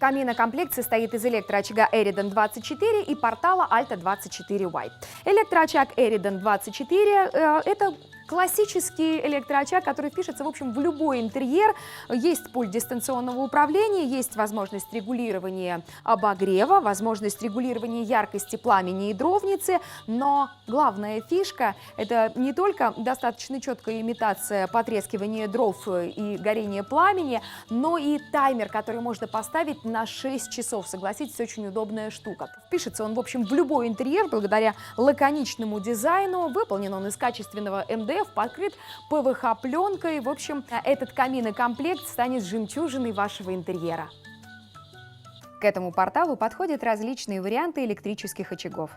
Каминокомплект состоит из электроочага Eridan 24 и портала Alta 24Y. Электроочаг Eridan 24 – это классический электроочаг, который впишется, в общем, в любой интерьер. Есть пульт дистанционного управления, есть возможность регулирования обогрева, возможность регулирования яркости пламени и дровницы. Но главная фишка – это не только достаточно четкая имитация потрескивания дров и горения пламени, но и таймер, который можно поставить на 6 часов. Согласитесь, очень удобная штука. Впишется он, в общем, в любой интерьер благодаря лаконичному дизайну. Выполнен он из качественного МДФ, покрыт ПВХ-пленкой. В общем, этот каминокомплект станет жемчужиной вашего интерьера. К этому порталу подходят различные варианты электрических очагов.